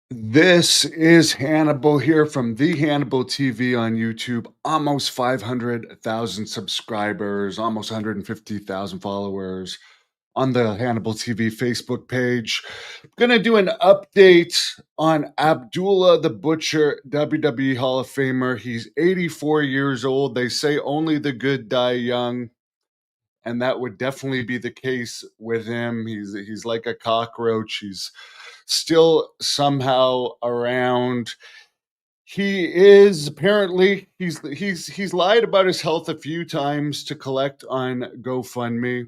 This is Hannibal here from the Hannibal TV on YouTube. Almost 500,000 subscribers, almost 150,000 followers on the Hannibal TV Facebook page. I'm going to do an update on Abdullah the Butcher, WWE Hall of Famer. He's 84 years old. They say only the good die young, and that would definitely be the case with him. He's like a cockroach. He's still somehow around. He is apparently he's lied about his health a few times to collect on GoFundMe,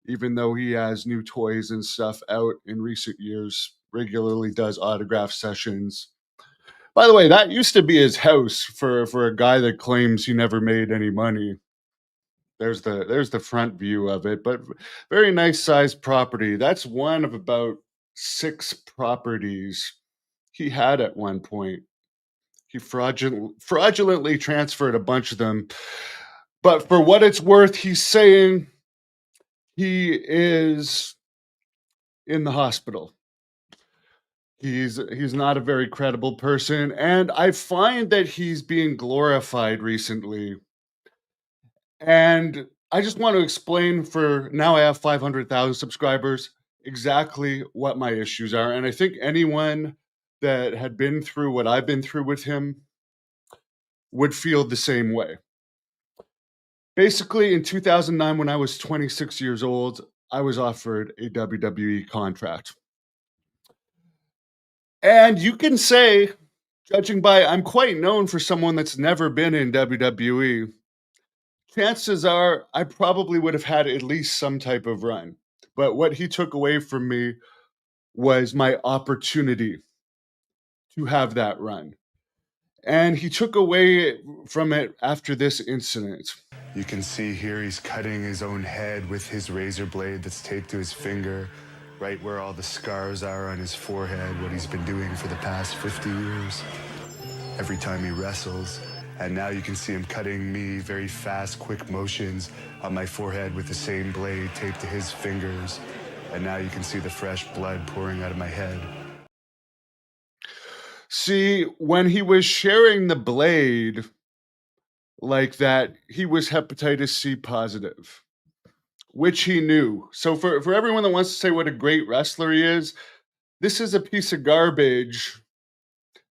even though he has new toys and stuff out in recent years. Regularly does autograph sessions. By the way, that used to be his house for a guy that claims he never made any money. There's the front view of it, but very nice sized property. That's one of about 6 properties he had at one point. He fraudulently transferred a bunch of them, but for what it's worth, he's saying he is in the hospital. He's not a very credible person, and I find that he's being glorified recently. And I just want to explain, for now I have 500,000 subscribers, exactly what my issues are. And I think anyone that had been through what I've been through with him would feel the same way. Basically, in 2009, when I was 26 years old, I was offered a WWE contract. And you can say, judging by I'm quite known for someone that's never been in WWE, chances are I probably would have had at least some type of run. But what he took away from me was my opportunity to have that run. And he took away from it after this incident. You can see here he's cutting his own head with his razor blade that's taped to his finger, right where all the scars are on his forehead, what he's been doing for the past 50 years. Every time he wrestles. And now you can see him cutting me very fast, quick motions on my forehead with the same blade taped to his fingers. And now you can see the fresh blood pouring out of my head. See, when he was sharing the blade like that, he was hepatitis C positive, which he knew. So for everyone that wants to say what a great wrestler he is, this is a piece of garbage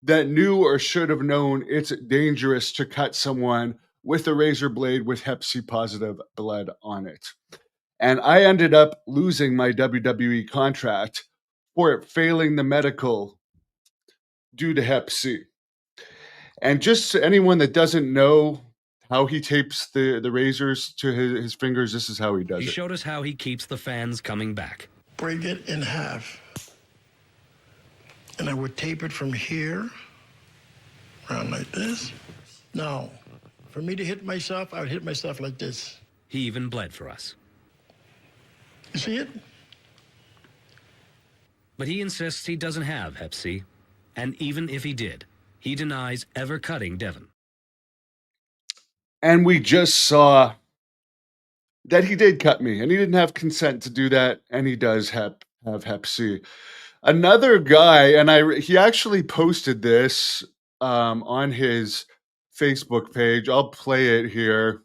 that knew or should have known it's dangerous to cut someone with a razor blade with hep C positive blood on it. And I ended up losing my WWE contract for it failing the medical due to hep C. And just anyone that doesn't know how he tapes the razors to his fingers, this is how he does He it. showed us how he keeps the fans coming back. Break it in half. And I would tape it from here, around like this. Now, for me to hit myself, I would hit myself like this. He even bled for us. You see it? But he insists he doesn't have hep C. And even if he did, he denies ever cutting Devin. And we just saw that he did cut me, and he didn't have consent to do that, and he does have hep C. Another guy, and he actually posted this on his Facebook page. I'll play it here.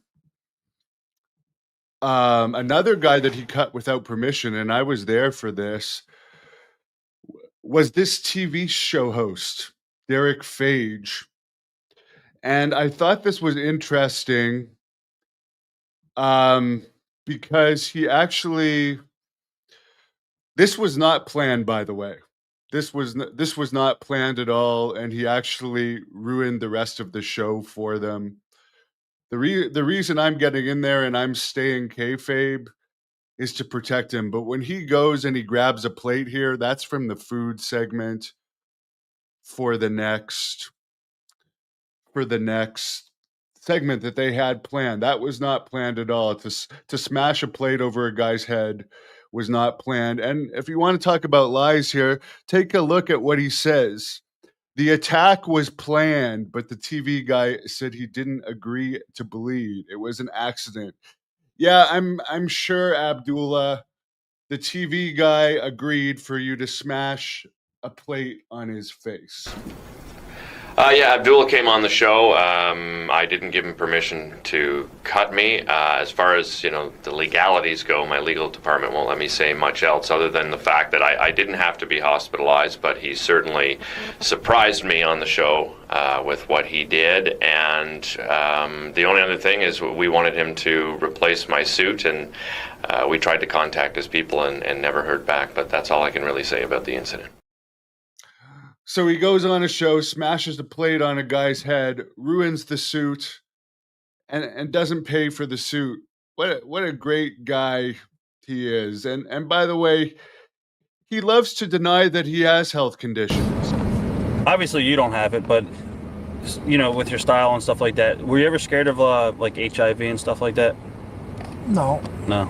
Another guy that he cut without permission, and I was there for this, was this TV show host, Derek Fage. And I thought this was interesting because he actually, this was not planned, by the way. This was not planned at all, and he actually ruined the rest of the show for them. The reason I'm getting in there and I'm staying kayfabe is to protect him. But when he goes and he grabs a plate here, that's from the food segment for the next segment that they had planned. That was not planned at all. To smash a plate over a guy's head was not planned. And if you want to talk about lies here, take a look at what he says. The attack was planned, but the TV guy said he didn't agree to bleed. It was an accident. Yeah, I'm sure, Abdullah, the TV guy agreed for you to smash a plate on his face? Yeah, Abdullah came on the show. I didn't give him permission to cut me. As far as the legalities go, my legal department won't let me say much else other than the fact that I didn't have to be hospitalized, but he certainly surprised me on the show with what he did. And the only other thing is we wanted him to replace my suit, and we tried to contact his people and never heard back. But that's all I can really say about the incident. So he goes on a show, smashes the plate on a guy's head, ruins the suit, and doesn't pay for the suit. What a great guy he is. And by the way, he loves to deny that he has health conditions. Obviously, you don't have it, but with your style and stuff like that, were you ever scared of like HIV and stuff like that? No, No,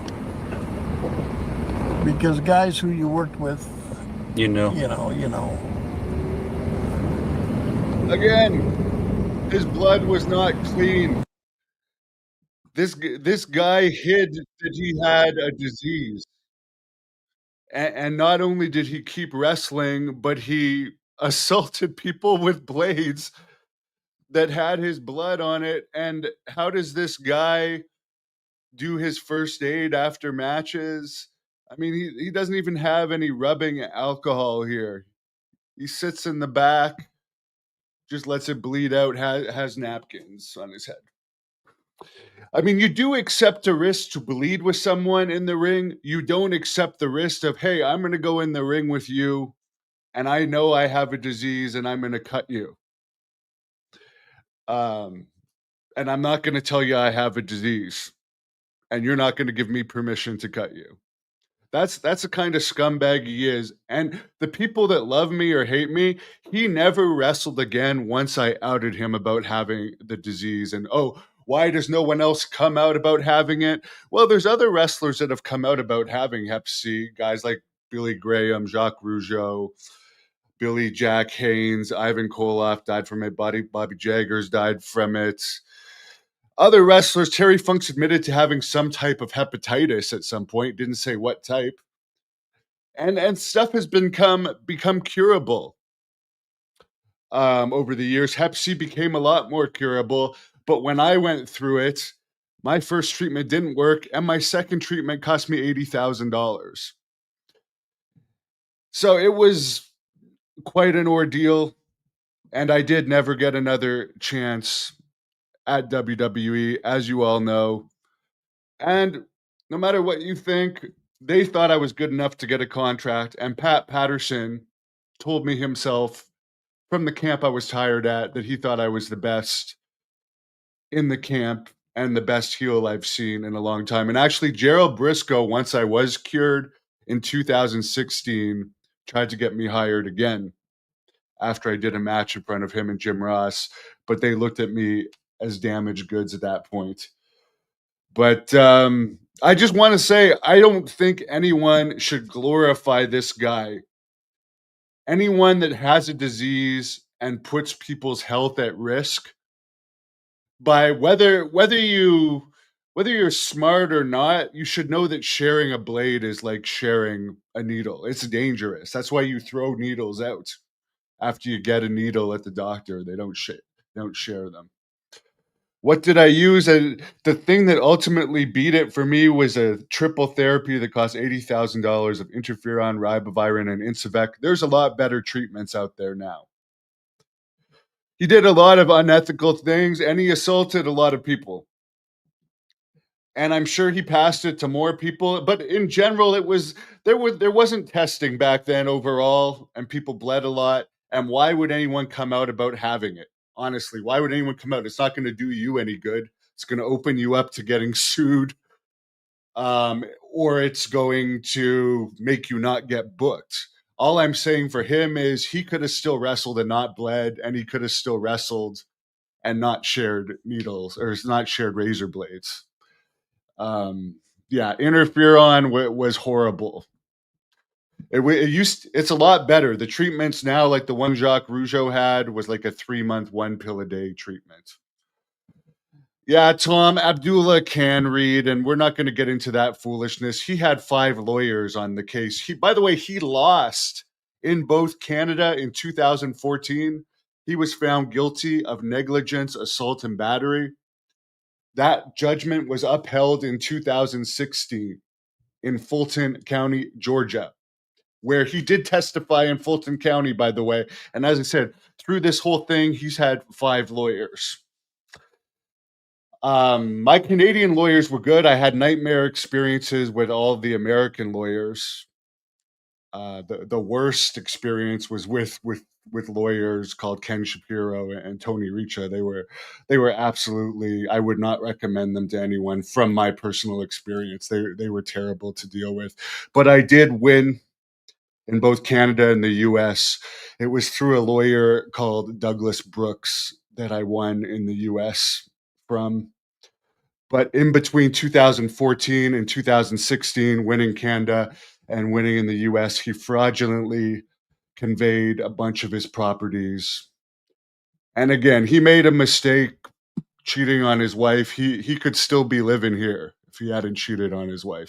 because guys who you worked with, you knew. you know. Again, his blood was not clean. This guy hid that he had a disease. And not only did he keep wrestling, but he assaulted people with blades that had his blood on it. And how does this guy do his first aid after matches? I mean, he doesn't even have any rubbing alcohol here. He sits in the back, just lets it bleed out, has napkins on his head. I mean, you do accept a risk to bleed with someone in the ring. You don't accept the risk of, hey, I'm going to go in the ring with you, and I know I have a disease, and I'm going to cut you. And I'm not going to tell you I have a disease, and you're not going to give me permission to cut you. That's the kind of scumbag he is. And the people that love me or hate me, he never wrestled again once I outed him about having the disease. And why does no one else come out about having it? Well, there's other wrestlers that have come out about having Hep C, guys like Billy Graham, Jacques Rougeau, Billy Jack Haynes, Ivan Koloff died from it, Bobby Jaggers died from it. Other wrestlers, Terry Funk's admitted to having some type of hepatitis at some point, didn't say what type. And stuff has become curable over the years. Hep C became a lot more curable, but when I went through it, my first treatment didn't work, and my second treatment cost me $80,000. So it was quite an ordeal, and I did never get another chance at WWE, as you all know. And no matter what you think, they thought I was good enough to get a contract. And Pat Patterson told me himself from the camp I was hired at that he thought I was the best in the camp and the best heel I've seen in a long time. And actually, Gerald Briscoe, once I was cured in 2016, tried to get me hired again after I did a match in front of him and Jim Ross, but they looked at me as damaged goods at that point. But I just want to say, I don't think anyone should glorify this guy. Anyone that has a disease and puts people's health at risk, by whether you're smart or not, you should know that sharing a blade is like sharing a needle. It's dangerous. That's why you throw needles out after you get a needle at the doctor. They don't share them. What did I use? And the thing that ultimately beat it for me was a triple therapy that cost $80,000 of interferon, ribavirin, and Incivec. There's a lot better treatments out there now. He did a lot of unethical things, and he assaulted a lot of people. And I'm sure he passed it to more people. But in general, there wasn't testing back then overall, and people bled a lot. And why would anyone come out about having it? Honestly, why would anyone come out? It's not going to do you any good. It's going to open you up to getting sued, or it's going to make you not get booked. All I'm saying for him is he could have still wrestled and not bled, and he could have still wrestled and not shared needles or not shared razor blades. Interferon was horrible. It's a lot better. The treatments now, like the one Jacques Rougeau had, was like a 3-month, 1 pill a day treatment. Yeah, Tom, Abdullah can read, and we're not going to get into that foolishness. He had 5 lawyers on the case. By the way, he lost in both Canada in 2014, he was found guilty of negligence, assault, and battery. That judgment was upheld in 2016 in Fulton County, Georgia, where he did testify in Fulton County, by the way. And as I said, through this whole thing, he's had 5 lawyers. My Canadian lawyers were good. I had nightmare experiences with all the American lawyers. The worst experience was with lawyers called Ken Shapiro and Tony Richa. They were absolutely. I would not recommend them to anyone from my personal experience. They were terrible to deal with. But I did win in both Canada and the U.S. It was through a lawyer called Douglas Brooks that I won in the U.S. from. But in between 2014 and 2016, winning Canada and winning in the US, he fraudulently conveyed a bunch of his properties. And again, he made a mistake cheating on his wife. He could still be living here if he hadn't cheated on his wife.